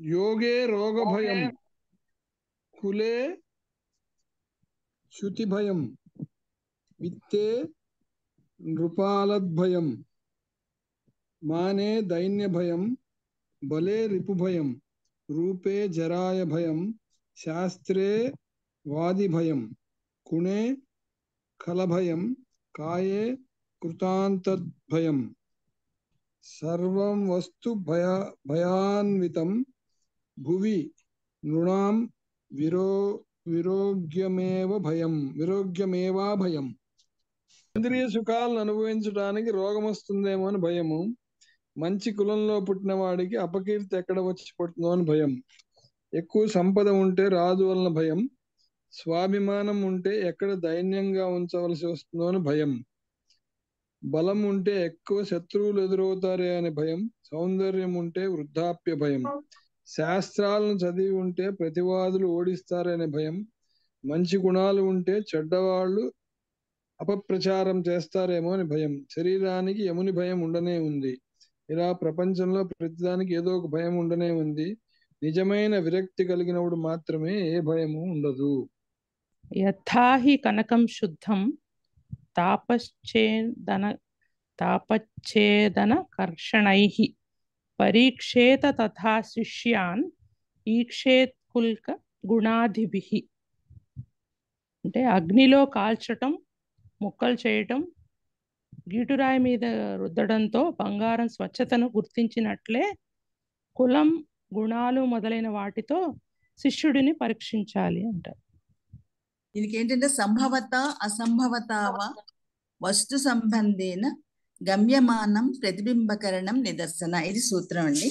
యోగే రోగభయం కులే శుతిభయం విత్తే నృపాలద్భయం మానే దైన్యభయం బలే రిపుభయం రూపే జరాయ భయం శాస్త్రే వాదిభయం కుణే కలభయం కాయే కృతాంతద్భయం సర్వం వస్తు భయాన్వితం భువి నృణాం విరోగ్యమేవా భయం. ఇంద్రియ సుఖాలను అనుభవించడానికి రోగం వస్తుందేమో అని భయము, మంచి కులంలో పుట్టిన వాడికి అపకీర్తి ఎక్కడ వచ్చి పడుతుందో అని భయం, ఎక్కువ సంపద ఉంటే రాజు వలన భయం, స్వాభిమానం ఉంటే ఎక్కడ దైన్యంగా ఉంచవలసి వస్తుందో అని భయం, బలం ఉంటే ఎక్కువ శత్రువులు ఎదురవుతారే అనే భయం, సౌందర్యం ఉంటే వృద్ధాప్య భయం, శాస్త్రాలను చదివి ఉంటే ప్రతివాదులు ఓడిస్తారనే భయం, మంచి గుణాలు ఉంటే చెడ్డవాళ్ళు అపప్రచారం చేస్తారేమో అని భయం, శరీరానికి యముని భయం ఉండనే ఉంది. ఇలా ప్రపంచంలో ప్రతిదానికి ఏదో ఒక భయం ఉండనే ఉంది. నిజమైన విరక్తి కలిగినప్పుడు మాత్రమే ఏ భయము ఉండదు. యథాహి కనకం శుద్ధం తాపచ్ఛేదన కర్షణైః పరీక్షేత తథా శిష్యాన్ ఈక్షేత్కుల్క గుణాధిభిః. అంటే అగ్నిలో కాల్చటం, ముక్కలు చేయటం, గీటురాయి మీద రుద్దడంతో బంగారం స్వచ్ఛతను గుర్తించినట్లే కులం, గుణాలు మొదలైన వాటితో శిష్యుడిని పరీక్షించాలి అంటారు. దీనికి ఏంటంటే సంభవత అసంభవతావ వస్తు సంబంధేన గమ్యమానం ప్రతిబింబకరణం నిదర్శన. ఇది సూత్రం అండి.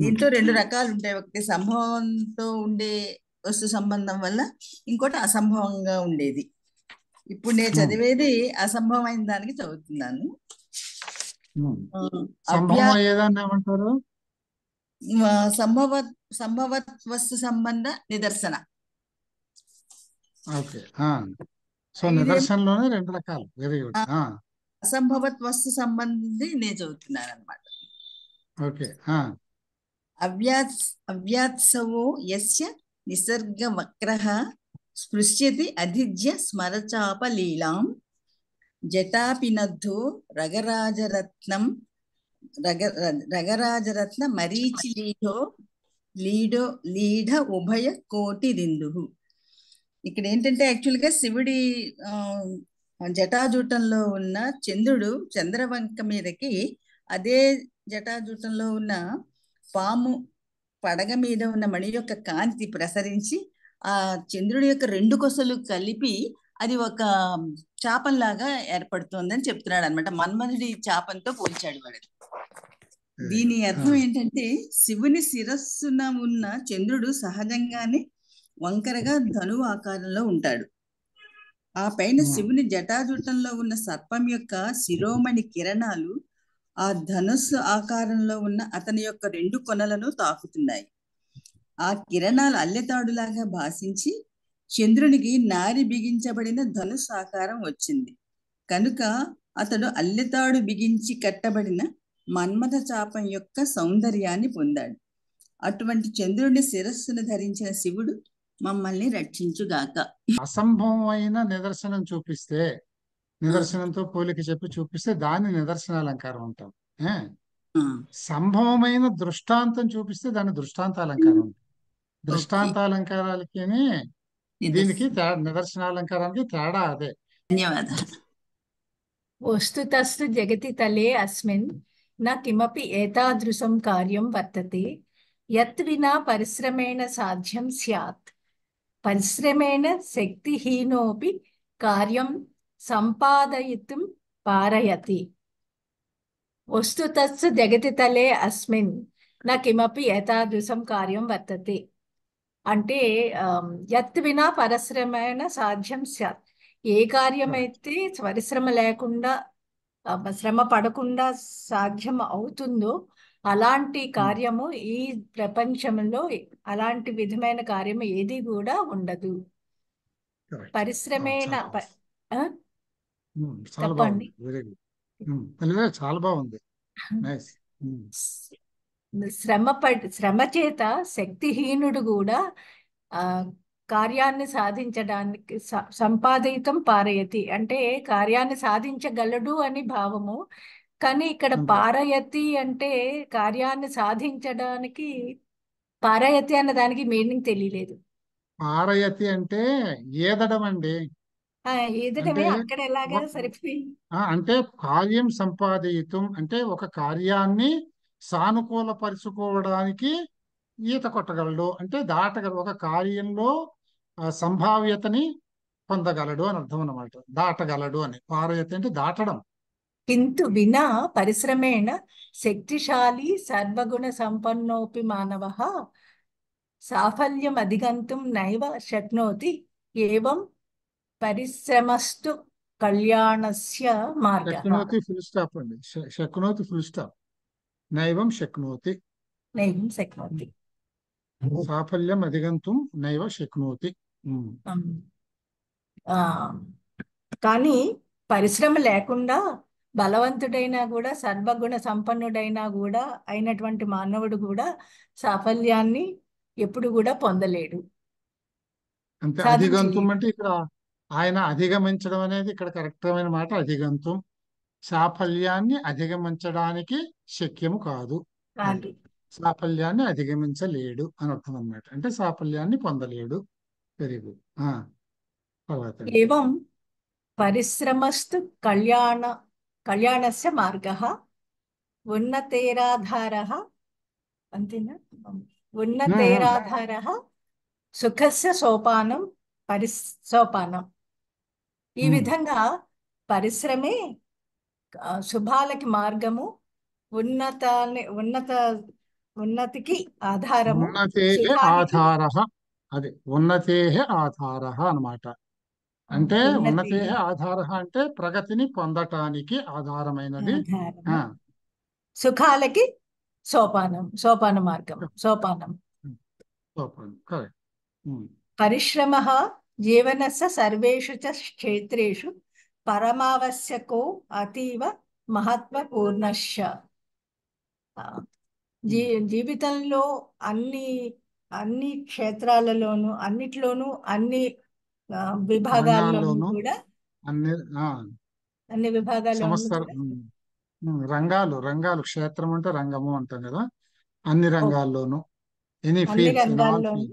దీంట్లో రెండు రకాలు ఉంటాయి. ఒకటి సంభవంతో ఉండే వస్తు సంబంధం వల్ల, ఇంకోటి అసంభవంగా ఉండేది. ఇప్పుడు నేను చదివేది అసంభవమైన దానికి చదువుతున్నాను. సంభవత్ వస్తు సంబంధ నిదర్శన. నిదర్శనలోనే రెండు రకాలు. Very good. అసంభవత్ వస్తు సంబంధి నేను చదువుతున్నాను అనమాట. అవ్యాత్సవో యస్య నిసర్గ వక్రః స్పృశ్యతి అధిజ్య స్మరచాపలీలాం జటాపినద్ధో రగరాజరత్న మరీచి లీఢ ఉభయ కోటి రిందు. ఇక్కడ ఏంటంటే యాక్చువల్గా శివుడి జటాజూటంలో ఉన్న చంద్రుడు చంద్రవంక మీదకి అదే జటాజూటంలో ఉన్న పాము పడగ మీద ఉన్న మణి యొక్క కాంతి ప్రసరించి ఆ చంద్రుడి యొక్క రెండు కొసలు కలిపి అది ఒక చాపంలాగా ఏర్పడుతోందని చెప్తున్నాడు అనమాట. మన్మధుడి చాపంతో పోల్చాడు వాడు. దీని అర్థం ఏంటంటే శివుని శిరస్సున ఉన్న చంద్రుడు సహజంగానే వంకరగా ధనువు ఆకారంలో ఉంటాడు. ఆ పైన శివుని జటాజూటంలో ఉన్న సర్పం యొక్క శిరోమణి కిరణాలు ఆ ధనుస్సు ఆకారంలో ఉన్న అతని యొక్క రెండు కొనలను తాకుతున్నాయి. ఆ కిరణాలు అల్లెతాడులాగా భాషించి చంద్రునికి నారి బిగించబడిన ధనుస్సు ఆకారం వచ్చింది. కనుక అతడు అల్లెతాడు బిగించి కట్టబడిన మన్మథ చాపం యొక్క సౌందర్యాన్ని పొందాడు. అటువంటి చంద్రుడిని శిరస్సును ధరించిన శివుడు మమ్మల్ని రక్షించుగాక. అసంభవమైన నిదర్శనం చూపిస్తే, నిదర్శనంతో పోలిక చెప్పి చూపిస్తే దాన్ని నిదర్శనాలంకారం అంటాం. సంభవమైన దృష్టాంతం చూపిస్తే దాన్ని దృష్టాంతాలంకారం అంటాం. దృష్టాంతాలంకారాలకి దీనికి నిదర్శనాలంకారానికి తేడా అదే. ధన్యవాదాలు. వస్తుతస్తు జగతి తలే అస్మిన్ న కిమపి ఏతాదృశం కార్యం వర్తతే యత్ వినా పరిశ్రమేణ సాధ్యం స్యాత్ పరిశ్రమేణ శక్తిహీనోపి కార్యం సంపాదయితుం పారయతి. వస్తుతస్తు జగతి తలే అస్మిన్ న కిమపి ఏతాదృశం కార్యం వర్తతే అంటే యత్ వినా పరిశ్రమేణ సాధ్యం స్యాత్. ఏ కార్యమైతే పరిశ్రమ లేకుండా, శ్రమ పడకుండా సాధ్యం అవుతుందో అలాంటి కార్యము ఈ ప్రపంచంలో అలాంటి విధమైన కార్యము ఏది కూడా ఉండదు. పరిశ్రమేణ చెప్పండి. చాలా బాగుంది. శ్రమ చేత శక్తిహీనుడు కూడా ఆ కార్యాన్ని సాధించడానికి సంపాదితం పారయతి అంటే కార్యాన్ని సాధించగలడు అని భావము. కానీ ఇక్కడ అంతే. పారయతి అంటే కార్యాన్ని సాధించడానికి పారయతి అన్న దానికి మీనింగ్ తెలియలేదు. పారయతి అంటే ఈదడం అండి. ఏదటమే అంటే అక్కడ ఎలాగా సరిపోయింది. అంటే కార్యం సంపాదయితం అంటే ఒక కార్యాన్ని సానుకూలపరుచుకోవడానికి ఈత కొట్టగలడు అంటే దాటగలడు. ఒక కార్యంలో సంభావ్యతని పొందగలడు అని అర్థం అన్నమాట. దాటగలడు అని. పారయతి అంటే దాటడం. కింతు వినా పరిశ్రమేణ శక్తిశాలి సర్వగుణ సంపన్నోపి మానవః సాఫల్యం అధిగంతుం నైవ శక్నోతి ఏవం పరిశ్రమస్తు కళ్యాణస్య మార్గః. శక్నోతి ఫుల్ స్టాప్ అండి. శక్నోతి ఫుల్ స్టాప్. నైవం శక్నోతి. నైవం శక్నోతి. సాఫల్యం అధిగంతుం నైవ శక్నోతి. కానీ పరిశ్రమ లేకుండా బలవంతుడైనా కూడా సర్వగుణ సంపన్నుడైనా కూడా అయినటువంటి మానవుడు కూడా సాఫల్యాన్ని ఎప్పుడు కూడా పొందలేడు. అంతే. సాధించలేడు. అధిగంతుం అంటే ఇక్కడ ఆయన అధిగమించడం అనేది ఇక్కడ కరెక్టమైన మాట. అధిగంతుం సాఫల్యాన్ని అధిగమించడానికి శక్యము కాదు. కాదు. సాఫల్యాన్ని అధిగమించలేడు అని అర్థం అన్నమాట. అంటే సాఫల్యాన్ని పొందలేడు. Very good. తర్వాత ఏవం పరిశ్రమస్తు కళ్యాణస్య మార్గః ఉన్నతేరాధారః అంతేనా ఉన్నతేరాధారః సుఖస్య సోపానం సోపానం. ఈ విధంగా పరిశ్రమే శుభాలకి మార్గము, ఉన్నతికి ఆధారము. ఉన్నతే ఆధారః అది ఉన్నతే ఆధారః అన్నమాట. అంటే ఉన్నతే ఆధారః అంటే ప్రగతిని పొందటానికి ఆధారమైనది. సుఖాలకి సోపాన మార్గం. సోపానం. కరెక్ట్. పరిశ్రమః జీవనస్య సర్వేషు చ క్షేత్రేషు పరమావశ్యకో అతీవ మహత్వపూర్ణశ్చ. జీవితంలో అన్ని క్షేత్రాలలోనూ అన్నిట్లోనూ అన్ని విభాగాల్లోనూ కూడా అన్ని విభాగాల్లోనూ రంగాలు క్షేత్రం అంటే రంగము అంటాం కదా. అన్ని రంగాల్లోనూ ఎనీ అన్ని ఫీల్డ్స్ రంగాల్లోనూ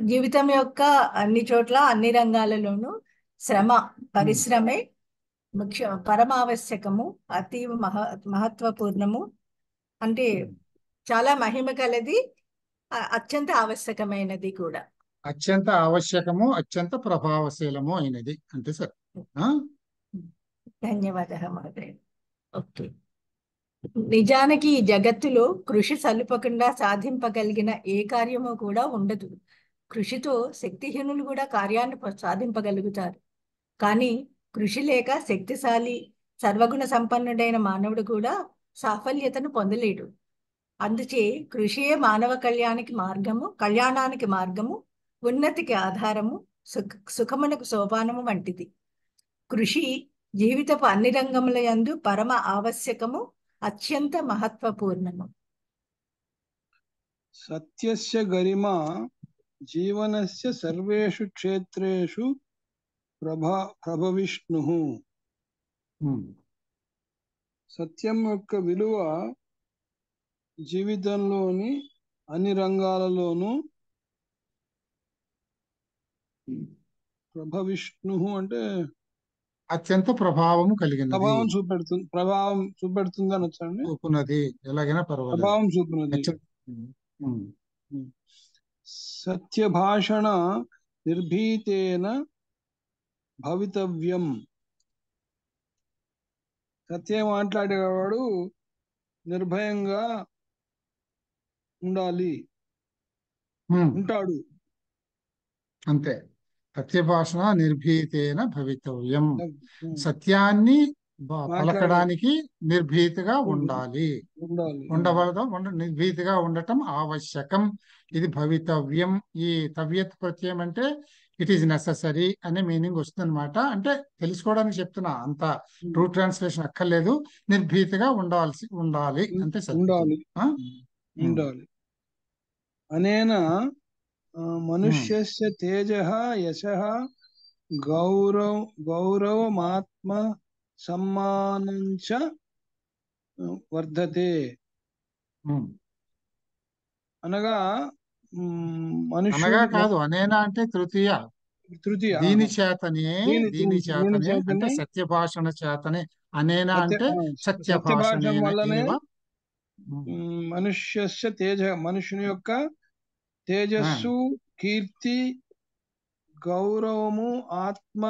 జీవితం యొక్క అన్ని చోట్ల అన్ని రంగాలలోనూ పరిశ్రమే ముఖ్య పరమావశ్యకము, అతీవ మహత్వపూర్ణము అంటే చాలా మహిమ కలది, అత్యంత ఆవశ్యకమైనది కూడా. అత్యంత ఆవశ్యకము, అత్యంత ప్రభావశీలము అయినది అంటే సార్. ధన్యవాదాలు మహోదయ. ఓకే. నిజానికి ఈ జగత్తులో కృషి సలుపకుండా సాధింపగలిగిన ఏ కార్యము కూడా ఉండదు. కృషితో శక్తిహీనులు కూడా కార్యాన్ని సాధింపగలుగుతారు. కానీ కృషి లేక శక్తిశాలి సర్వగుణ సంపన్నుడైన మానవుడు కూడా సాఫల్యతను పొందలేడు. అందుచే కృషియే మానవ కళ్యాణానికి మార్గము, ఉన్నతికి ఆధారము, సుఖమునకు సోపానము వంటిది. కృషి జీవితపు అన్ని రంగముల యందు పరమ ఆవశ్యకము, అత్యంత మహత్వపూర్ణము. సత్యస్య గరిమా జీవనస్య సర్వేషు క్షేత్రేషు ప్రభవిష్ణుః. సత్యం యొక్క విలువ జీవితంలోని అన్ని రంగాలలోనూ ప్రభవిష్ణుః అంటే అత్యంత ప్రభావము కలిగినది. ప్రభావం చూపెడుతుంది అని వచ్చండి. చూపునది ఎలాగైనా పర్వాలేదు. ప్రభావం చూపునది. సత్యభాషణ నిర్భీతేన భవితవ్యం. సత్యం మాట్లాడేవాడు నిర్భయంగా ఉంటాడు. అంతే. సత్యభాషణ నిర్భీతేన భవితవ్యం. సత్యాన్ని పలకడానికి నిర్భీతిగా ఉండాలి. నిర్భీతిగా ఉండటం ఆవశ్యకం. ఇది భవితవ్యం. ఈ తవ్యత్ ప్రత్యయం అంటే ఇట్ ఈస్ నెససరీ అనే మీనింగ్ వస్తుంది అనమాట. అంటే తెలుసుకోవడానికి చెప్తున్నా, అంత ట్రూ ట్రాన్స్లేషన్ అక్కర్లేదు. నిర్భీతిగా ఉండాలి అంటే సరిపోతుంది. ఉండాలి ఉండాలి. అనేన మనుష్యస్య తేజః యశః గౌరవమాత్మ సమ్మానంచ వర్ధతే. అనగా అనగా మనుష్యుడు కాదు, అనేనా అంటే తృతీయ. తృతీయ దీని చేతనే దీని అంటే చేతనే సత్యభాషణ చేతనే. అనేనా అంటే సత్యభాషం వల్లనే ఏవ మనుష్యస్య మనుషుని యొక్క తేజస్సు, కీర్తి, గౌరవము, ఆత్మ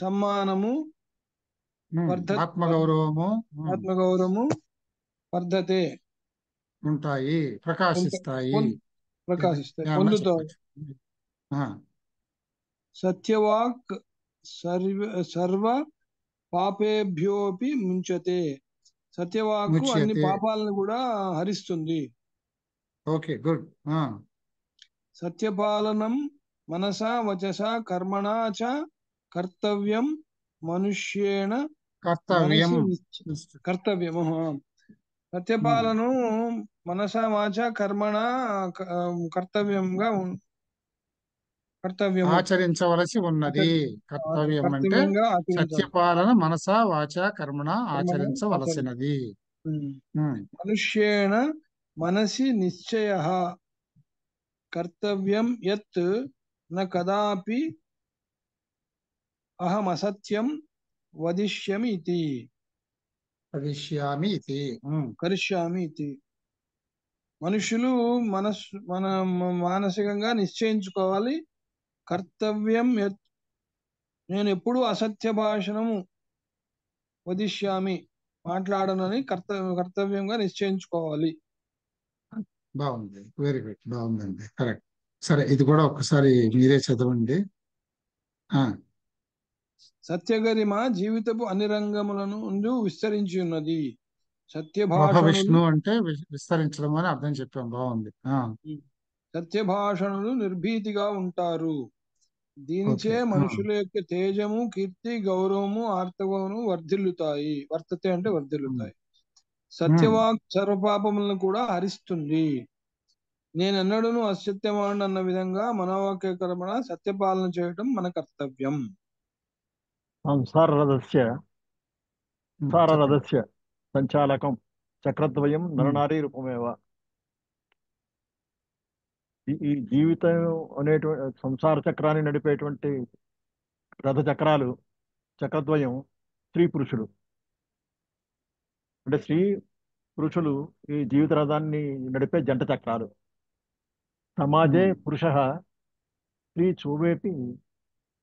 సమ్మానము ఆత్మగౌరవము వర్ధతే ఉంటాయి, ప్రకాశిస్తాయి. పొందుతాయి. సత్యవాక్ సర్వ పాపేభ్యోపి ముంచతే. సత్యవాక్కు అన్ని పాపాలను కూడా హరిస్తుంది. Okay, good. సత్యపాలనం మనసా వచసా కర్మణా చ కర్తవ్యం మనుష్యేణ. కర్తవ్యం. సత్యపాలన మనసా వాచ కర్మణ కర్తవ్యంగా ఆచరించవలసి ఉన్నది. కర్తవ్యం అంటే సత్యపాలన మనసా వాచ కర్మణ ఆచరించవలసినది. మనుష్యేణ మనసి నిశ్చయః కర్తవ్యం యత్ న కదాపి అహం అసత్యం వదిష్యామి ఇతి. మనుషులు మానసికంగా నిశ్చయించుకోవాలి. కర్తవ్యం నేను ఎప్పుడు అసత్య భాషణము వదిష్యామి మాట్లాడనని కర్తవ్యంగా నిశ్చయించుకోవాలి. బాగుంది, వెరీ గుడ్, బాగుందండి, కరెక్ట్. సరే, ఇది కూడా ఒకసారి మీరే చదవండి. సత్యగరిమ జీవితపు అన్ని రంగములను విస్తరించి ఉన్నది. విష్ణు అంటే విస్తరించడం అని అర్థం చెప్పాం. బాగుంది. సత్యభాషణులు నిర్భీతిగా ఉంటారు. దీనిచే మనుషుల యొక్క తేజము, కీర్తి, గౌరవము, ఆర్తవము వర్తతే అంటే వర్ధిల్లుతాయి. సత్యవాక్ సర్వపాపములను కూడా హరిస్తుంది. నేనెన్నడూను అసత్యమాడు అన్న విధంగా మనోవాక్య కర్మణ సత్యపాలన చేయటం మన కర్తవ్యం. సంసారరథస్య సంచాలకం చక్రద్వయం నరనారీ రూపమేవ. ఈ జీవితం అనేటువంటి సంసార చక్రాన్ని నడిపేటువంటి రథ చక్రాలు, చక్రద్వయం స్త్రీ పురుషులు. అంటే స్త్రీ పురుషులు ఈ జీవిత రథాన్ని నడిపే జంట చక్రాలు. సమాజే పురుష స్త్రీ చూవేపి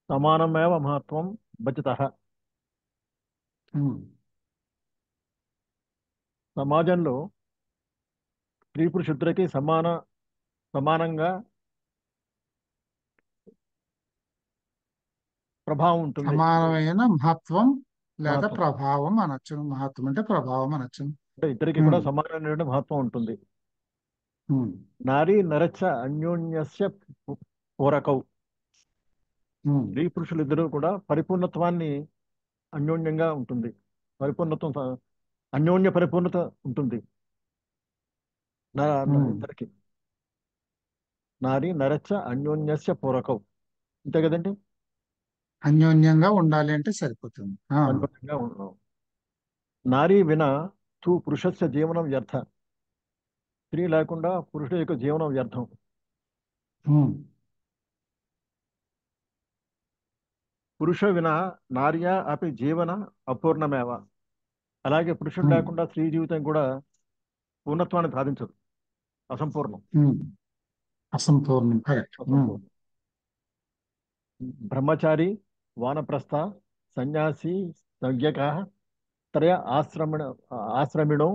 సమానమేవ మహత్వం బచితః. సమాజంలో స్త్రీ పురుషులకి సమానంగా ప్రభావం ఉంటుంది. సమానమైన మహత్వం లేదా ప్రభావం అనొచ్చు. మహత్వం అంటే ప్రభావం అనొచ్చు. అంటే ఇద్దరికి కూడా సమానమైన మహత్వం ఉంటుంది. నారీ నరచ అన్యోన్యస్య పూరకౌ. స్త్రీ పురుషులు ఇద్దరు కూడా పరిపూర్ణత్వాన్ని అన్యోన్యంగా ఉంటుంది. అన్యోన్య పరిపూర్ణత ఉంటుంది ఇద్దరికి. నారీ నరచ అన్యోన్యస్య పూరకౌ. అంతే కదండి, అన్యోన్యంగా ఉండాలి అంటే సరిపోతుంది. అన్యోన్యంగా ఉండడం. నారీ విన తు పురుషస్య జీవనం వ్యర్థ. స్త్రీ లేకుండా పురుషుడు యొక్క జీవనం వ్యర్థం. పురుష విన నార్య అపి జీవన అపూర్ణమేవ. అలాగే పురుషుడు లేకుండా స్త్రీ జీవితం కూడా పూర్ణత్వాన్ని సాధించదు, అసంపూర్ణం. బ్రహ్మచారి, వానప్రస్థ, సన్యాసి, సంజ్ఞక త్రయ ఆశ్రమిణో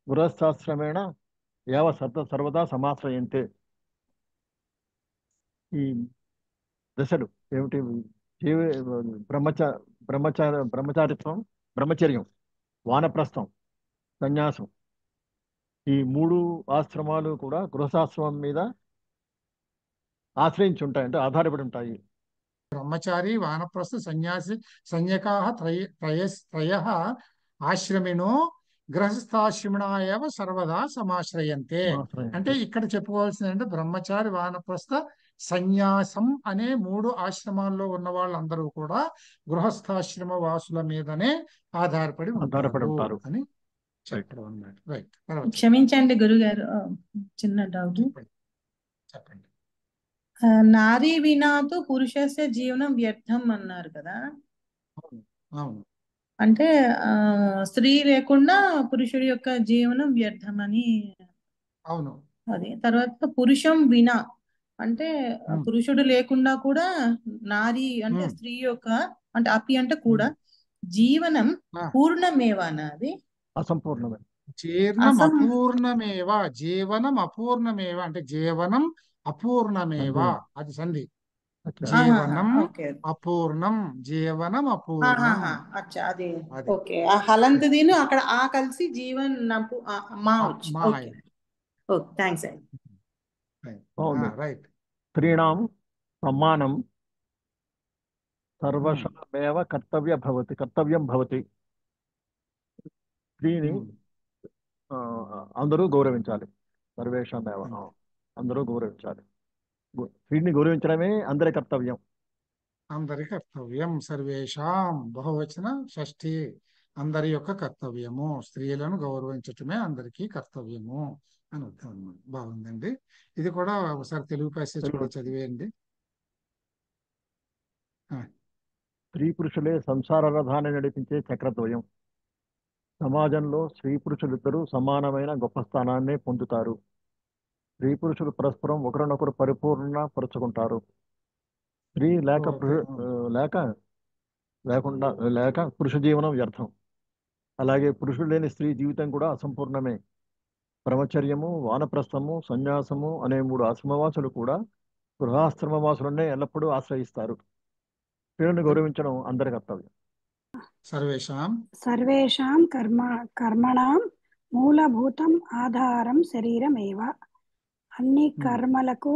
గృహస్థాశ్రమేణ యావ సర్వదా సమాశ్రయంతే. ఈ దశలు ఏమిటి? బ్రహ్మచారిత్వం, బ్రహ్మచర్యం, వానప్రస్థం, సన్యాసం, ఈ 3 ఆశ్రమాలు కూడా గృహస్థాశ్రమం మీద ఆశ్రయించి ఉంటాయి, అంటే ఆధారపడి ఉంటాయి. బ్రహ్మచారి వానప్రస్థ సన్యాసి సన్యకాః త్రయః ఆశ్రమినో గృహస్థాశ్రమిణా ఏవ సర్వదా సమాశ్రయంతే. అంటే ఇక్కడ చెప్పుకోవాల్సింది అంటే బ్రహ్మచారి వానప్రస్థ సన్యాసం అనే 3 ఆశ్రమాల్లో ఉన్న వాళ్ళందరూ కూడా గృహస్థాశ్రమ వాసుల మీదనే ఆధారపడి ఉంటారు అని చెప్పడం అన్నమాట. రైట్. క్షమించండి గురుగారు, చిన్న డౌట్. చెప్పండి. నారీ వినాతో పురుషస్య జీవనం వ్యర్థం అన్నారు కదా. అవును. అంటే స్త్రీ లేకుండా పురుషుడి యొక్క జీవనం వ్యర్థం అని. అవును. అది తర్వాత పురుషం వినా అంటే పురుషుడు లేకుండా కూడా నారీ అంటే స్త్రీ యొక్క అంటే అపి అంటే కూడా జీవనం పూర్ణమేవానా? అది అసంపూర్ణమే. జీర్ణం అపూర్ణమేవ, జీవనం అపూర్ణమేవ అంటే జీవనం అపూర్ణమేవ, అది సంధి. జీవనం అపూర్ణం, జీవనం అపూర్ణం. అచ్చా, అది ఓకే. ఆ హలంత దీని అక్కడ ఆ కలిసి జీవన్ మా ఓకే. ఓకే, థాంక్స్ అండి. రైట్. స్త్రీణాం సమ్మానం సర్వశమేవ కర్తవ్యం భవతి. స్త్రీని అందరూ గౌరవించాలి. సర్వేషమేవ, అందరూ గౌరవించాలి. స్త్రీని గౌరవించడమే అందరి కర్తవ్యం. అందరి కర్తవ్యం. సర్వేషాం బహువచన షష్ఠి, అందరి యొక్క కర్తవ్యము. స్త్రీలను గౌరవించటమే అందరికీ కర్తవ్యము అని అర్థం అన్నమాట. బాగుందండి. ఇది కూడా ఒకసారి తెలుగు ప్యాసేజ్ కూడా చదివేయండి. స్త్రీ పురుషులే సంసార రథాన్ని నడిపించే చక్రద్వయం. సమాజంలో స్త్రీ పురుషులిద్దరూ సమానమైన గొప్ప స్థానాన్ని పొందుతారు. స్త్రీ పురుషులు పరస్పరం ఒకరినొకరు పరిపూర్ణపరుచుకుంటారు. స్త్రీ లేక పురుష జీవనం వ్యర్థం. అలాగే పురుషుడు లేని స్త్రీ జీవితం కూడా అసంపూర్ణమే. బ్రహ్మచర్యము, వానప్రస్థము, సన్యాసము అనే 3 ఆశ్రమవాసులు కూడా గృహాశ్రమవాసులనే ఎల్లప్పుడూ ఆశ్రయిస్తారు. స్త్రీలను గౌరవించడం అందరి కర్తవ్యం. సర్వేషాం కర్మణాం మూలభూతం ఆధారం శరీరమేవ. అన్ని కర్మలకు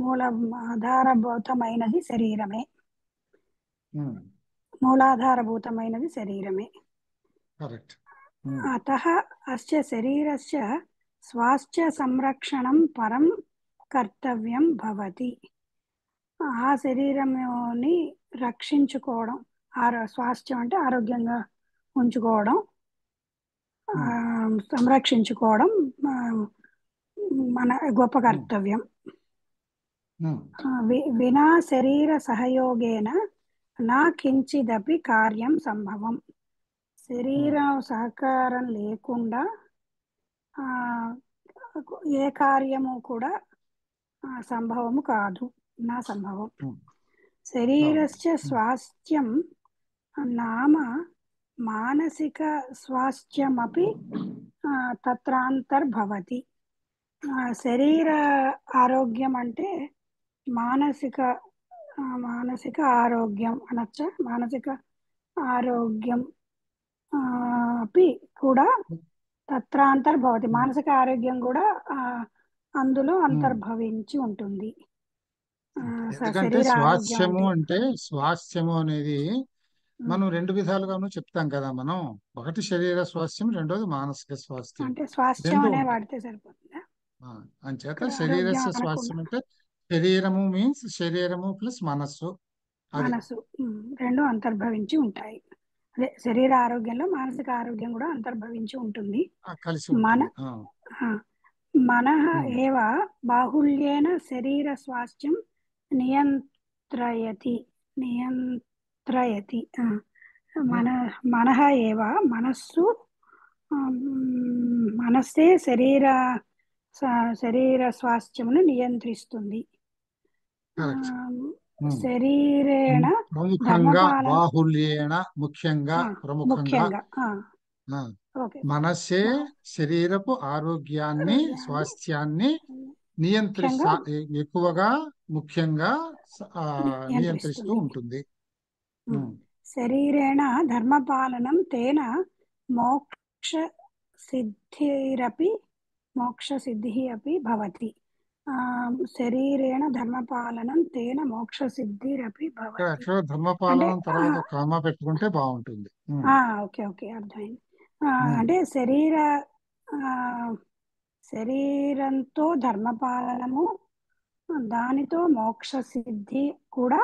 మూలాధారభూతమైనది శరీరమే. అతః అస్య శరీరస్య స్వాస్థ్య సంరక్షణం పరం కర్తవ్యం భవతి. ఆ శరీరంని రక్షించుకోవడం, స్వాస్థ్యం అంటే ఆరోగ్యంగా ఉంచుకోవడం, సంరక్షించుకోవడం మన గొప్ప కర్తవ్యం. వినా శరీర సహయోగేన నా కించిదపి కార్యం సంభవం. శరీరం సహకారం లేకుండా ఏ కార్యము కూడా సంభవము కాదు, నా సంభవం. శరీరస్య స్వాస్థ్యం నామ మానసిక స్వాస్థ్యమపి తత్రాంతర్భవతి. శరీర ఆరోగ్యం అంటే మానసిక ఆరోగ్యం అనొచ్చా? మానసిక ఆరోగ్యం అపి కూడా తత్రాంతర్భవతి. మానసిక ఆరోగ్యం కూడా అందులో అంతర్భవించి ఉంటుంది. ఎందుకంటే స్వాస్థ్యము అనేది మనం 2 విధాలుగాను చెప్తాం కదా. మనం ఒకటి శరీర స్వాస్థ్యం, రెండోది మానసిక స్వాస్థ్యం. అంటే స్వాస్థ్యం అనే వాడితే సరిపోతుందా? అంచేత శరీరస్య స్వాస్థ్యం అంటే శరీరము మీన్స్ శరీరము ప్లస్ మనస్సు రెండు అంతర్భవించి ఉంటాయి. అదే శరీర ఆరోగ్యంలో మానసిక ఆరోగ్యం కూడా అంతర్భవించి ఉంటుంది. మనః ఏవ బాహుళ్యేన శరీర స్వాస్థ్యం నియంత్రయతి. మనః ఏవ మనస్సే శరీర స్వాస్థ్యమును నియంత్రిస్తుంది. శరీరేణ బాహుళ్యేన ముఖ్యంగా మనస్సే శరీరపు ఆరోగ్యాన్ని స్వాస్థ్యాన్ని ఎక్కువగా ముఖ్యంగా నియంత్రిస్తూ ఉంటుంది. శరీరేణ ధర్మపాలనం తేన మోక్ష సిద్ధి అపి భవతి. శరీరేణ ధర్మపాలనం తేన మోక్ష సిద్ధిరపి భవతి. యాక్చువల్గా ధర్మపాలనం తర్వాత ఒక కామా పెట్టుకుంటే బాగుంటుంది. ఓకే ఓకే అర్థమైంది. అంటే శరీరంతో ధర్మపాలనము, దానితో మోక్ష సిద్ధి కూడా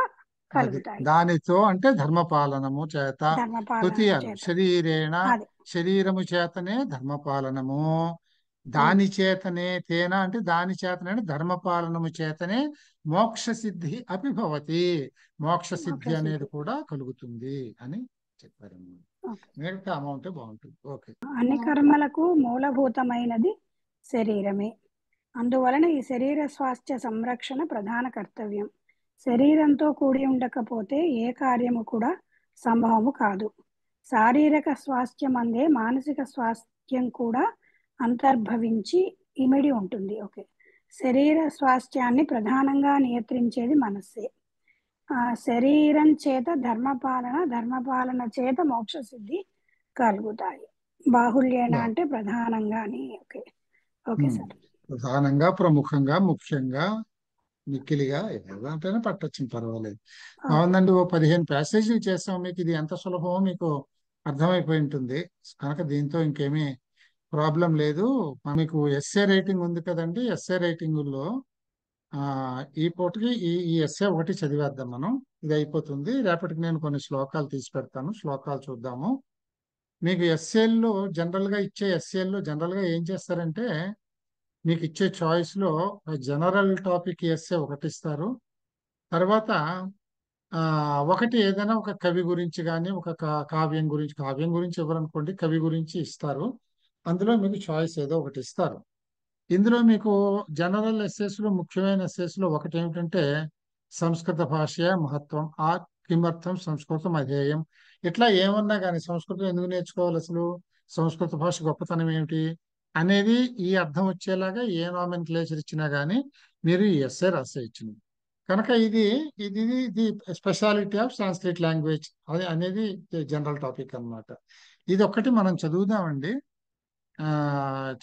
కలుగుతాయి. దానితో అంటే ధర్మపాలనము చేత, తృతీయాలు శరీరేణ, శరీరము చేతనే ధర్మపాలనము, దాని చేతనే తేన అంటే దాని చేతనే ధర్మపాలనము చేతనే మోక్ష సిద్ధి అపిభవతి, మోక్ష సిద్ధి అనేది కూడా కలుగుతుంది అని చెప్పారు. మిగతా అమౌంట్ బాగుంటుంది. ఓకే. అన్ని కర్మలకు మూలభూతమైనది శరీరమే. అందువలన ఈ శరీర స్వాస్థ్య సంరక్షణ ప్రధాన కర్తవ్యం. శరీరంతో కూడి ఉండకపోతే ఏ కార్యము కూడా సంభవము కాదు. శారీరక స్వాస్థ్యం అందే మానసిక స్వాస్థ్యం కూడా అంతర్భవించి ఇమిడి ఉంటుంది. ఓకే. శరీర స్వాస్థ్యాన్ని ప్రధానంగా నియంత్రించేది మనస్సే. శరీరం చేత ధర్మపాలన, ధర్మపాలన చేత మోక్ష సిద్ధి కలుగుతాయి. బాహుళ్యేన అంటే ప్రధానంగా అని. Okay okay sir. ప్రధానంగా, ప్రముఖంగా, ముఖ్యంగా, మిక్కిలిగా ఏదంటేనే పట్టొచ్చు, పర్వాలేదు. బాగుందండి. ఓ 15 ప్యాసేజీలు చేస్తాం. మీకు ఇది ఎంత సులభమో మీకు అర్థమైపోయి ఉంటుంది కనుక దీంతో ఇంకేమీ ప్రాబ్లం లేదు. మీకు ఎస్ఏ రైటింగ్ ఉంది కదండి. ఎస్ఏ రైటింగుల్లో ఈ పూటకి ఈ ఎస్ఏ ఒకటి చదివేద్దాం మనం. ఇది అయిపోతుంది. రేపటికి నేను కొన్ని శ్లోకాలు తీసి పెడతాను, శ్లోకాలు చూద్దాము. మీకు ఎస్ఏల్లో జనరల్గా ఏం చేస్తారంటే, మీకు ఇచ్చే చాయిస్లో జనరల్ టాపిక్ ఎస్ఏ ఒకటి ఇస్తారు. తర్వాత ఒకటి ఏదైనా ఒక కవి గురించి కానీ, ఒక కావ్యం గురించి ఇవ్వరనుకోండి, కవి గురించి ఇస్తారు. అందులో మీకు చాయిస్ ఏదో ఒకటి ఇస్తారు. ఇందులో మీకు జనరల్ ఎస్ఎస్లో ముఖ్యమైన ఎస్ఎస్లో ఒకటి ఏమిటంటే సంస్కృత భాష మహత్వం, కిమర్థం సంస్కృతం అధేయం. ఇట్లా ఏమన్నా కానీ సంస్కృతం ఎందుకు నేర్చుకోవాలి, అసలు సంస్కృత భాష గొప్పతనం ఏమిటి అనేది ఈ అర్థం వచ్చేలాగా ఏ నామెన్క్లేచర్ ఇచ్చినా కానీ మీరు ఈ ఎస్ఏ రాసేయచ్చు. కనుక ఇది స్పెషాలిటీ ఆఫ్ సాంస్క్రిట్ లాంగ్వేజ్ అనేది జనరల్ టాపిక్ అన్నమాట. ఇది ఒక్కటి మనం చదువుదామండి.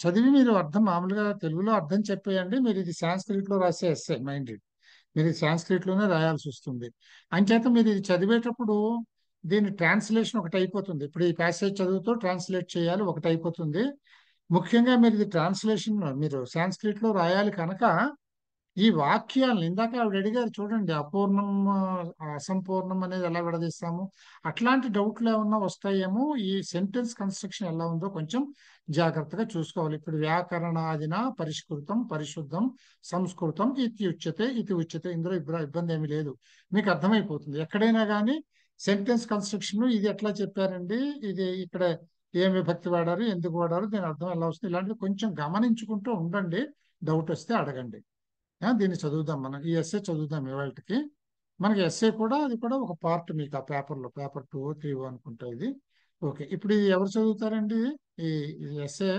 చదివి మీరు అర్థం మామూలుగా తెలుగులో అర్థం చెప్పేయండి. మీరు ఇది సాంస్క్రిట్ లో రాసే ఎస్సే మైండెడ్, మీరు ఇది సాంస్క్రిట్ లోనే రాయాల్సి వస్తుంది. అంచేత మీరు ఇది చదివేటప్పుడు దీని ట్రాన్స్లేషన్ ఒకటి అయిపోతుంది. ఇప్పుడు ఈ ప్యాసేజ్ చదువుతూ ట్రాన్స్లేట్ చేయాలి, ఒకటి అయిపోతుంది. ముఖ్యంగా మీరు ఇది ట్రాన్స్లేషన్ మీరు సాంస్క్రిట్ లో రాయాలి కనుక ఈ వాక్యాలను ఇందాక ఆవిడ అడిగారు చూడండి, అపూర్ణం అసంపూర్ణం అనేది ఎలా విడదీస్తాము, అట్లాంటి డౌట్లు ఏమన్నా వస్తాయేమో. ఈ సెంటెన్స్ కన్స్ట్రక్షన్ ఎలా ఉందో కొంచెం జాగ్రత్తగా చూసుకోవాలి. ఇప్పుడు వ్యాకరణాదిన పరిష్కృతం, పరిశుద్ధం, సంస్కృతం, ఇది ఉచ్యతే ఇందులో ఇబ్బంది ఏమీ లేదు, మీకు అర్థమైపోతుంది. ఎక్కడైనా కానీ సెంటెన్స్ కన్స్ట్రక్షన్ ఇది ఎట్లా చెప్పారండి, ఇది ఇక్కడ ఏం విభక్తి వాడారు, ఎందుకు వాడారు, దీని అర్థం ఎలా వస్తుంది, ఇలాంటివి కొంచెం గమనించుకుంటూ ఉండండి. డౌట్ వస్తే అడగండి. దీన్ని చదువుదాం. మనం ఈ ఎస్ఏ చదువుదాం ఇవాళకి. మనకి ఎస్ఏ కూడా అది కూడా ఒక పార్ట్ మీకు ఆ పేపర్లో, పేపర్ 2, 3 అనుకుంటా ఇది. ఓకే. ఇప్పుడు ఇది ఎవరు చదువుతారండి ఈ ఎస్ఏ?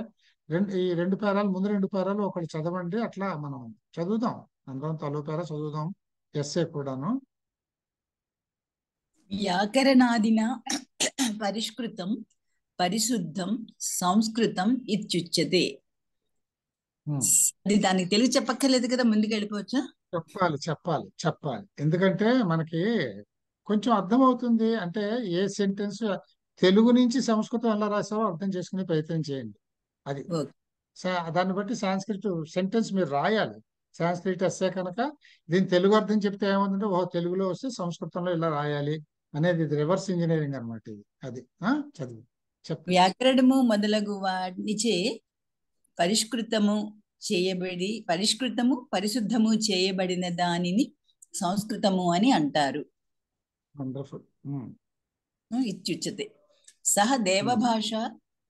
ఈ 2 పేరాలు, ముందు 2 పేరాలు ఒకటి చదవండి. అట్లా మనం చదువుదాం, అందరం తలో పేరా చదువుదాం ఎస్ఏ కూడాను. వ్యాకరణాదిన పరిష్కృతం, పరిశుద్ధం, సంస్కృతం ఇత్యుచ్యతే. అది దానికి తెలుగు చెప్పక్కర్లేదు కదా, ముందుకు వెళ్ళిపోవచ్చా? చెప్పాలి. ఎందుకంటే మనకి కొంచెం అర్థం అవుతుంది. అంటే ఏ సెంటెన్స్ తెలుగు నుంచి సంస్కృతం ఎలా రాసావో అర్థం చేసుకునే ప్రయత్నం చేయండి. అది దాన్ని బట్టి సాంస్క్రిట్ సెంటెన్స్ మీరు రాయాలి. సాంస్క్రిట్ ఎస్సే కనుక దీని తెలుగు అర్థం చెప్తే ఏముందంటే, తెలుగులో వస్తే సంస్కృతంలో ఇలా రాయాలి అనేది ఇది రివర్స్ ఇంజనీరింగ్ అనమాట. ఇది అది చదువు చెప్పు. వ్యాకరణము మొదలగు వాటిచే పరిష్కృతము, పరిశుద్ధము చేయబడిన దానిని సంస్కృతము అని అంటారు. ఇత్యుచ్యతే. సహ దేవభాష,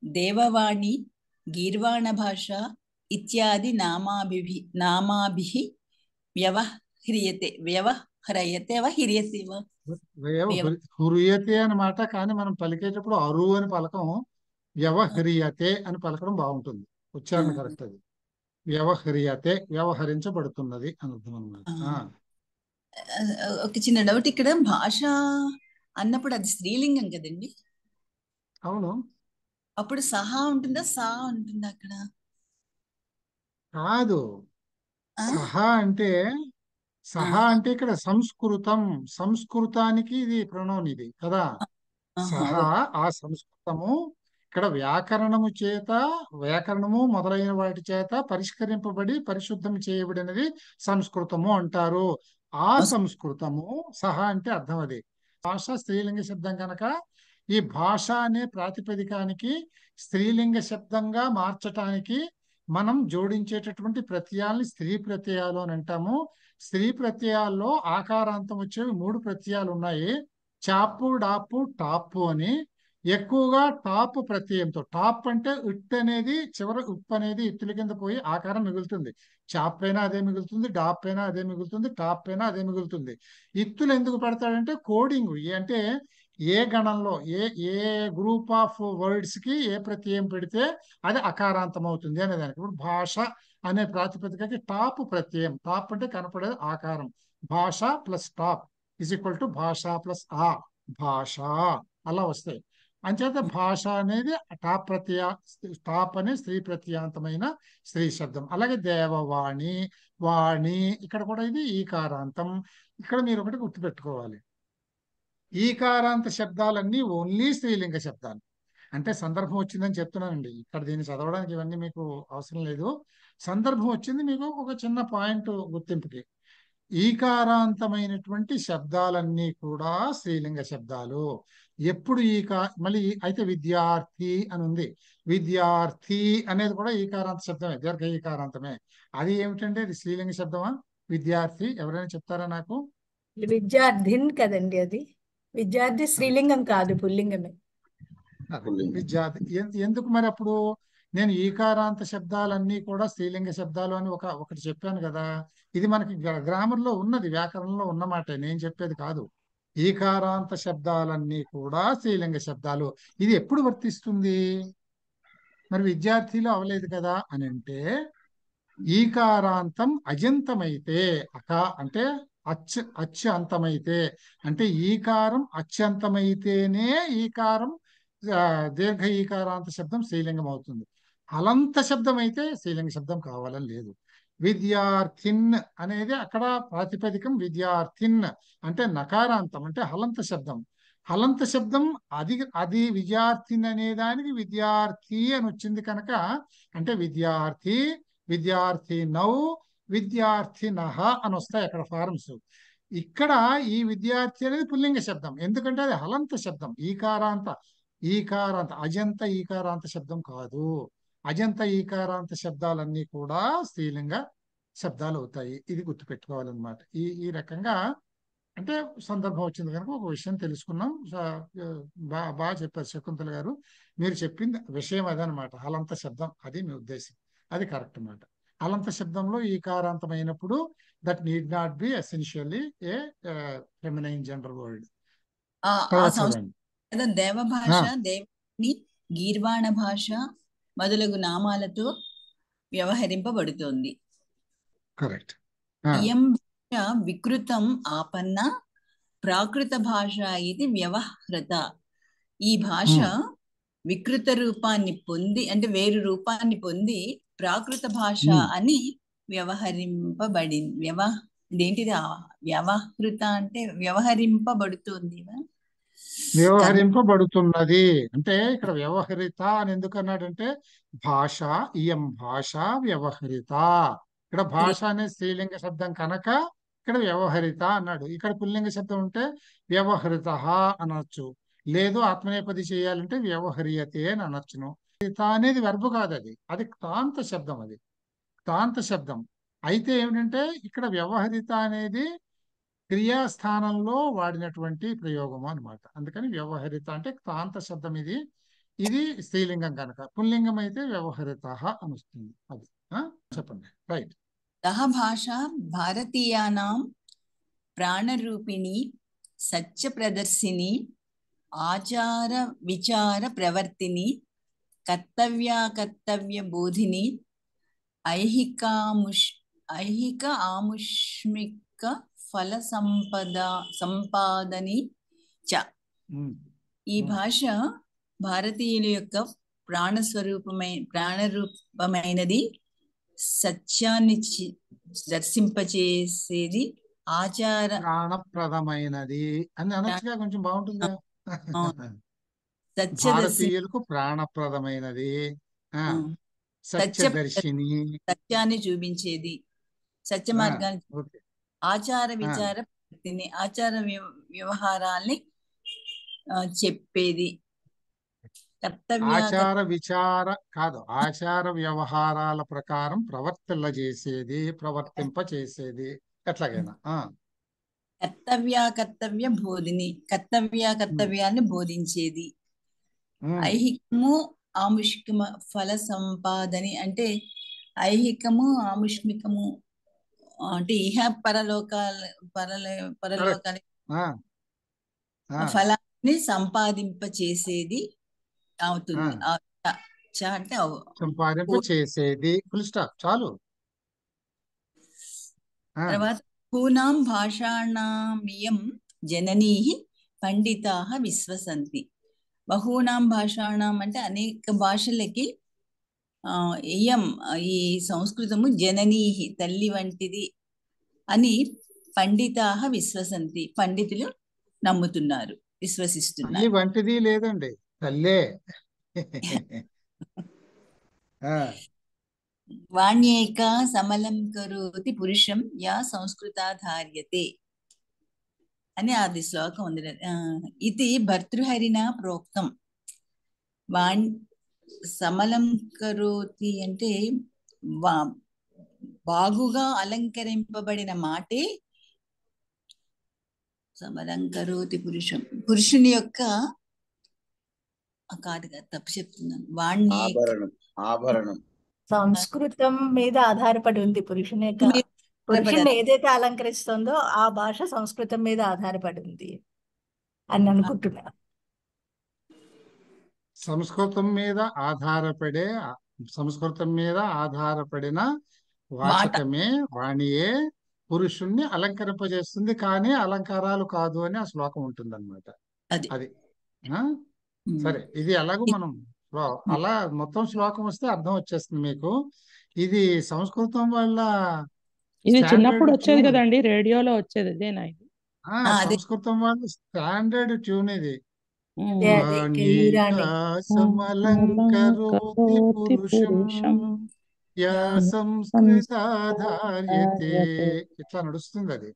దేవవాణి, గీర్వాణ భాష ఇత్యాది నామాభిః హృయతే అన్నమాట. కానీ మనం పలికేటప్పుడు అరు అని పలకం, వ్యవహ్రియతే అని పలకడం బాగుంటుంది. ఉచ్చారణ కరెక్ట్. అది వ్యవహ్రియతే, వ్యవహరించబడుతున్నది అని అర్థం అన్నమాట. ఒక చిన్న డౌట్ ఇక్కడ, భాష అన్నప్పుడు అది స్త్రీలింగం కదండి? అవును. అప్పుడు సహా ఉంటుందా, సా ఉంటుందా? అక్కడ కాదు, సహా అంటే ఇక్కడ సంస్కృతం, సంస్కృతానికి ఇది ప్రణవం ఇది కదా. సహా ఆ సంస్కృతము ఇక్కడ వ్యాకరణము మొదలైన వాటి చేత పరిష్కరింపబడి పరిశుద్ధం చేయబడినది సంస్కృతము అంటారు. ఆ సంస్కృతము సహా అంటే అర్థం అది. భాష స్త్రీలింగ శబ్దం కనుక ఈ భాష అనే ప్రాతిపదికానికి స్త్రీలింగ శబ్దంగా మార్చటానికి మనం జోడించేటటువంటి ప్రత్యయాల్ని స్త్రీ ప్రత్యయాలు అని అంటాము. స్త్రీ ప్రత్యయాల్లో ఆకారాంతం వచ్చేవి 3 ప్రత్యయాలు ఉన్నాయి. చాపు, డాపు, టాపు అని. ఎక్కువగా టాప్ ప్రత్యయంతో, టాప్ అంటే ఇట్ అనేది చివర ఉప్ అనేది ఇత్తుల కింద పోయి ఆకారం మిగులుతుంది. చాప్ అయినా అదే మిగులుతుంది, డాప్ అయినా అదే మిగులుతుంది, టాప్ అయినా అదే మిగులుతుంది. ఇత్తులు ఎందుకు పెడతాడంటే కోడింగ్, అంటే ఏ గణంలో ఏ గ్రూప్ ఆఫ్ వర్డ్స్ కి ఏ ప్రత్యయం పెడితే అది అకారాంతం అవుతుంది అనే దానికి. ఇప్పుడు భాష అనే ప్రాతిపదికకి టాప్ ప్రత్యయం, టాప్ అంటే కనపడేది ఆకారం, భాష plus top is equal to భాష ప్లస్ ఆ, భాష అలా వస్తాయి. అంచేత భాష అనేది టాప్ అనే స్త్రీ ప్రత్యాంతమైన స్త్రీ శబ్దం. అలాగే దేవవాణి, వాణి ఇక్కడ కూడా ఇది ఈకారాంతం. ఇక్కడ మీరు ఒకటి గుర్తుపెట్టుకోవాలి, ఈకారాంత శబ్దాలన్నీ ఓన్లీ స్త్రీలింగ శబ్దాలు. అంటే సందర్భం వచ్చిందని చెప్తున్నానండి, ఇక్కడ దీన్ని చదవడానికి ఇవన్నీ మీకు అవసరం లేదు. సందర్భం వచ్చింది మీకు ఒక చిన్న పాయింట్ గుర్తింపుకి. ఈకారాంతమైనటువంటి శబ్దాలన్నీ కూడా స్త్రీలింగ శబ్దాలు. ఎప్పుడు మళ్ళీ అయితే విద్యార్థి అని ఉంది, విద్యార్థి అనేది కూడా ఈకారాంత శబ్దమే, దీర్ఘ ఈకారాంతమే. అది ఏమిటంటే అది స్త్రీలింగ శబ్దమా విద్యార్థి? ఎవరైనా చెప్తారా నాకు? విద్యార్థిన్ కదండి అది. విద్యార్థి స్త్రీలింగం కాదు, పుల్లింగమే. విద్యార్థి ఎందుకు మరి అప్పుడు నేను ఈకారాంత శబ్దాలన్నీ కూడా స్త్రీలింగ శబ్దాలు అని ఒకటి చెప్పాను కదా. ఇది మనకి గ్రామర్ లో ఉన్నది, వ్యాకరణంలో ఉన్నమాట, నేను చెప్పేది కాదు. ఈకారాంత శబ్దాలన్నీ కూడా స్త్రీలింగ శబ్దాలు. ఇది ఎప్పుడు వర్తిస్తుంది? మరి విద్యార్థిలో అవలేదు కదా అని అంటే, ఈకారాంతం అజంతమైతే, అంటే అచ్చు అంతమైతే, అంటే ఈకారం అత్యంతమైతేనే ఈకారం దీర్ఘ ఈకారాంత శబ్దం స్త్రీలింగం అవుతుంది. హలంత శబ్దం అయితే స్త్రీలింగ శబ్దం కావాలని లేదు. విద్యార్థిన్ అనేది అక్కడ ప్రాతిపదికం, విద్యార్థిన్ అంటే నకారాంతం, అంటే హలంత శబ్దం. హలంత శబ్దం అది విద్యార్థిన్ అనే దానికి విద్యార్థి అని వచ్చింది కనుక, అంటే విద్యార్థి, విద్యార్థి నౌ, విద్యార్థి నహ అని వస్తాయి అక్కడ ఫారమ్స్. ఇక్కడ ఈ విద్యార్థి అనేది పుల్లింగ శబ్దం, ఎందుకంటే అది హలంత శబ్దం. ఈకారాంత అజంత ఈకారాంత శబ్దం కాదు. అజంత ఈకారాంత శబ్దాలన్నీ కూడా స్త్రీలింగ శబ్దాలు అవుతాయి. ఇది గుర్తుపెట్టుకోవాలన్నమాట. ఈ రకంగా అంటే సందర్భం వచ్చింది కనుక ఒక విషయం తెలుసుకున్నాం. బాగా చెప్పారు శకుంతల గారు, మీరు చెప్పింది విషయం అదనమాట. హలంత శబ్దం అది మీ ఉద్దేశం, అది కరెక్ట్ అన్నమాట. హలంత శబ్దంలో ఈకారాంతమైనప్పుడు that need not be essentially a feminine gender word. దేవభాష, దేవని, గీర్వాణ భాష మొదలగు నామాలతో వ్యవహరింపబడుతోంది. కరెక్ట్. ఇయం భాష వికృతం ఆపన్న ప్రాకృత భాష ఇది వ్యవహృత. ఈ భాష వికృత రూపాన్ని పొంది, అంటే వేరు రూపాన్ని పొంది ప్రాకృత భాష అని వ్యవహరింపబడింది. ఇదేంటిది వ్యవహృత అంటే వ్యవహరింపబడుతుంది, వ్యవహరింపబడుతున్నది. అంటే ఇక్కడ వ్యవహరిత అని ఎందుకు అన్నాడంటే, భాష, ఇయం భాష వ్యవహరిత. ఇక్కడ భాష అనే స్త్రీలింగ శబ్దం కనుక ఇక్కడ వ్యవహరిత అన్నాడు. ఇక్కడ పుల్లింగ శబ్దం ఉంటే వ్యవహృత అనొచ్చు, లేదు ఆత్మనేపది చేయాలంటే వ్యవహరియతే అని అనొచ్చును. అనేది వెర్బు కాదు, అది క్తాంత శబ్దం, అది క్తాంత శబ్దం. అయితే ఏమిటంటే ఇక్కడ వ్యవహరిత అనేది క్రియాస్థానంలో వాడినటువంటి ప్రయోగము అన్నమాట. అందుకని వ్యవహరిత అంటే క్తాంత శబ్దం. ఇది స్త్రీలింగం కనుక, పుల్లింగం అయితే వ్యవహరిత అని వస్తుంది. అది చెప్పండి. రైట్. సహ భాష భారతీయానాం ప్రాణరూపిణి సత్య ప్రదర్శిని ఆచార విచార ప్రవర్తిని కర్తవ్య బోధిని ఐహిక ఆముష్మిక ఫల సంపాదని చ. ఈ భాష భారతీయుల యొక్క ప్రాణరూపమైనది, సత్యాన్ని దర్శింపచేసేది, ఆచార ప్రాణప్రదమైనది అని అనొచ్చుగా, కొంచెం బాగుంటుంది. సత్యదర్శి భారతీయులకు ప్రాణప్రదమైనది, సత్యదర్శిని, సత్యాన్ని చూపించేది, సత్య మార్గాన్ని, ఓకే. ఆచార విచార ప్రవృత్తిని, ఆచార వ్యవహారాల్ని చెప్పేది, ఆచార విచార కాదు, ఆచార వ్యవహారాల ప్రకారం ప్రవర్తింప చేసేది ఎట్లాగైనా. కర్తవ్య బోధిని, కర్తవ్యాన్ని బోధించేది, ఐహికము ఆముష్మిక ఫల సంపాదని, అంటే ఐహికము ఆముష్మికము అంటే ఇహ పరలోకాల ఫలాన్ని సంపాదింప చేసేది అవుతుంది. అంటే సంపాదింప చేసేది, ఫుల్ స్టాప్, చాలు. తర్వాత బహూనాం భాషాణామియం జననీ పండితాః విశ్వసంతి. బహూనాం భాషాణం అంటే అనేక భాషలకి ఇయం ఈ సంస్కృతము జననీ తల్లి వంటిది అని పండితాః విశ్వసంతి, పండితులు నమ్ముతున్నారు, విశ్వసిస్తున్నారు. తల్లి వంటిది లేదండి, తల్లే. వాణ్యేక సమలం కరోతి పురుషం యా సంస్కృతాధార్యతే అని అది శ్లోకం ఉంది. ఇది భర్తృహరిణ ప్రోక్తం. సమలం కరోతి అంటే బాగుగా అలంకరింపబడిన మాటే సమలం కరోతి పురుషం, పురుషుని యొక్క కాదుగా, తప్పు చెప్తున్నాను. ఆభరణం సంస్కృతం మీద ఆధారపడి ఉంది. పురుషుని ఏదైతే అలంకరిస్తుందో ఆ భాష సంస్కృతం మీద ఆధారపడి ఉంది అని అనుకుంటున్నా. సంస్కృతం మీద ఆధారపడిన వాచకమే, వాణియే పురుషుణ్ణి అలంకరింపజేస్తుంది, కానీ అలంకారాలు కాదు అని ఆ శ్లోకం ఉంటుంది అనమాట. అది సరే, ఇది ఎలాగో మనం అలా మొత్తం శ్లోకం వస్తే అర్థం వచ్చేస్తుంది మీకు. ఇది సంస్కృతం వల్ల ఇది చిన్నప్పుడు వచ్చేది కదండి, రేడియోలో వచ్చేది ఇదేనా? ఇది సంస్కృతం వల్ల స్టాండర్డ్ ట్యూన్ ఇది. సమలంకరోతి పురుషం యా సంస్కృతాధార్యతే, ఇట్లా నడుస్తుంది అది.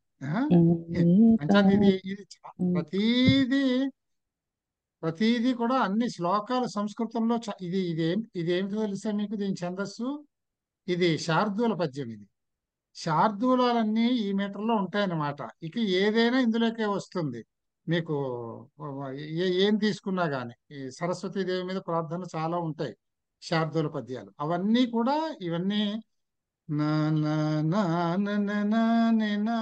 అంటే ఇది ప్రతిదీ కూడా అన్ని శ్లోకాలు సంస్కృతంలో ఇదేమిటో తెలుసా మీకు? దీని ఛందస్సు ఇది శార్దూల పద్యం. ఇది శార్దూలాలన్నీ ఈ మీటర్లో ఉంటాయన్నమాట. ఇక ఏదైనా ఇందులోకే వస్తుంది మీకు. ఏం తీసుకున్నా గానీ ఈ సరస్వతీదేవి మీద ప్రార్థన చాలా ఉంటాయి శార్దూల పద్యాలు. అవన్నీ కూడా ఇవన్నీ నా నా నా నా నా నా నా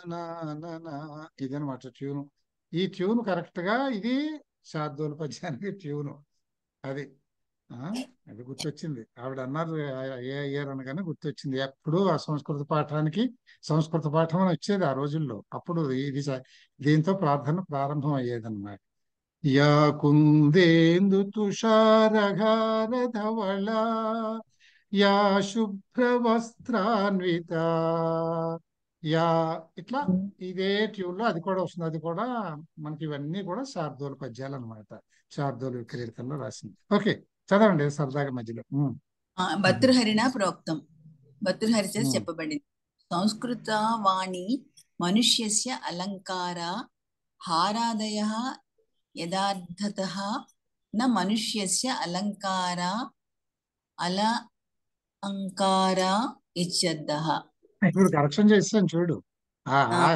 నా నా ఇదనమాట ట్యూను. ఈ ట్యూన్ కరెక్ట్ గా ఇది శార్దూల పద్యానికి ట్యూను. అది గుర్తొచ్చింది. ఆవిడ అన్నారు ఏ ఇయర్ అనగానే గుర్తొచ్చింది. ఎప్పుడు ఆ సంస్కృత పాఠం అని వచ్చేది ఆ రోజుల్లో. అప్పుడు ఇది దీంతో ప్రార్థన ప్రారంభం అయ్యేదన్నమాట. యా కుందేందు తుషారఘార ధవళ యా శుభ్రవస్త్రాన్విత యా, ఇట్లా ఇదే ట్యూన్ లో అది కూడా వస్తుంది. అది కూడా మనకి ఇవన్నీ కూడా శార్దూల పద్యాలు అనమాట. శార్దూల విక్రీడితంలో రాసింది. ఓకే, చదవండి సరదాగా మధ్యలో. భర్తృహరిణ ప్రోక్తం, భర్తృహరి చేత చెప్పబడింది. సంస్కృత వాణి మనుష్యస్య అలంకార హారాదయః యథార్థతః న మనుష్యస్య అలంకార ఇత్యర్థః. ఇప్పుడు కరెక్షన్ చేస్తాను చూడు,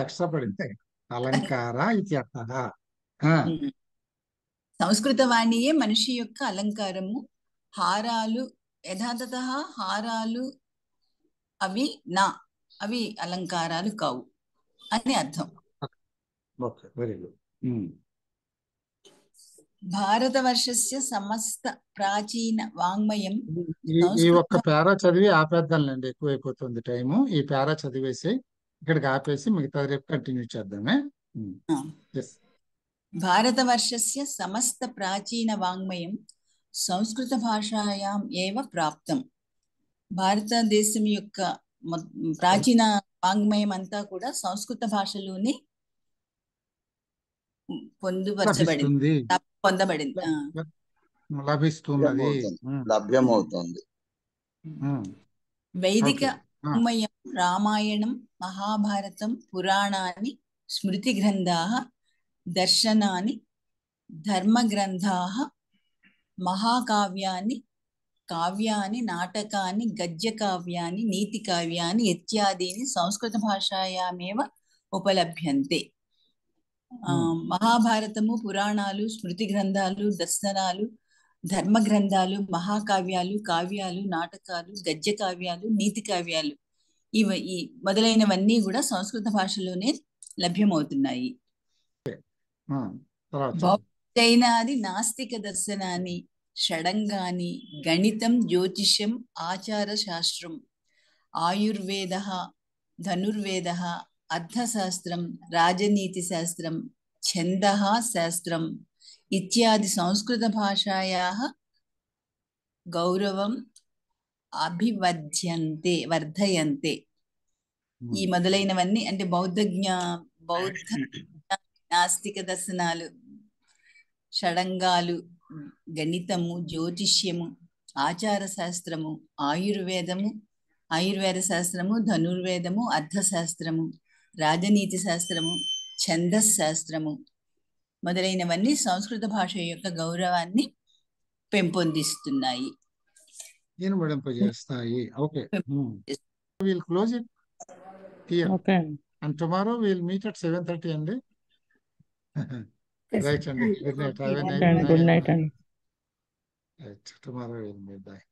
ఎక్స్ట్రా పడింది, అలంకార ఇత్యర్థః. సంస్కృత వాణియే మనిషి యొక్క అలంకారము, హారాలు యథార్థతః హారాలు అవి అలంకారాలు కావు అని అర్థం. Very good. భారతవర్షస్య సమస్త ప్రాచీన వాంగ్మయం. ఈ ఒక్క పేరా చదివి ఆపేద్దాంలేండి, ఎక్కువైపోతుంది టైము. ఈ పేరా చదివేసి ఇక్కడికి ఆపేసి మిగతా రేపు కంటిన్యూ చేద్దామే. ఎస్. భారతవర్షస్య సమస్త ప్రాచీన వాంగ్మయం సంస్కృత భాషాయాం ఏవ ప్రాప్తం. భారతదేశం యొక్క ప్రాచీన వాంగ్మయం అంతా కూడా సంస్కృత భాషలోనే పొందుపరచబడింది, పొందబడింది, లభిస్తున్నది, లభ్యమవుతుంది. వైదిక వాంగ్మయం రామాయణం, మహాభారతం, పురాణాని, స్మృతి గ్రంథాః, దర్శనాని, ధర్మగ్రంథాః, మహాకావ్యాని, కావ్యాని, నాటకాని, గద్యకావ్యాని, నీతికావ్యాని ఇత్యాదీని సంస్కృత భాషాయామేవ ఉపలభ్యంతే. మహాభారతము, పురాణాలు, స్మృతి గ్రంథాలు, దర్శనాలు, ధర్మ గ్రంథాలు, మహాకావ్యాలు, కావ్యాలు, నాటకాలు, గద్య కావ్యాలు, నీతి కావ్యాలు ఈ మొదలైనవన్నీ కూడా సంస్కృత భాషలోనే లభ్యమవుతున్నాయి. జైనాది నాస్తిక దర్శనాన్ని, షడంగాని, గణితం, జ్యోతిష్యం, ఆచార శాస్త్రం, ఆయుర్వేద, ధనుర్వేద, అర్థశాస్త్రం, రాజనీతి శాస్త్రం, ఛందః శాస్త్రం ఇత్యాది సంస్కృత భాషాయాః గౌరవం వర్ధయంతే. ఈ మొదలైనవన్నీ అంటే బౌద్ధ నాస్తిక దర్శనాలు, షడంగాలు, గణితము, జ్యోతిష్యము, ఆచార శాస్త్రము, ఆయుర్వేద శాస్త్రము, ధనుర్వేదము, అర్థశాస్త్రము, రాజనీతి శాస్త్రము, ఛందశాస్త్రము మొదలైనవన్నీ సంస్కృత భాష యొక్క గౌరవాన్ని పెంపొందిస్తున్నాయి, ఇనుమడింపజేస్తాయి. Okay, we'll close it here. Okay. And tomorrow we'll meet at 7:30 అండి. Right అండి. Good night. Have a nice Good night అండి. Right. Tomorrow we'll meet. Bye.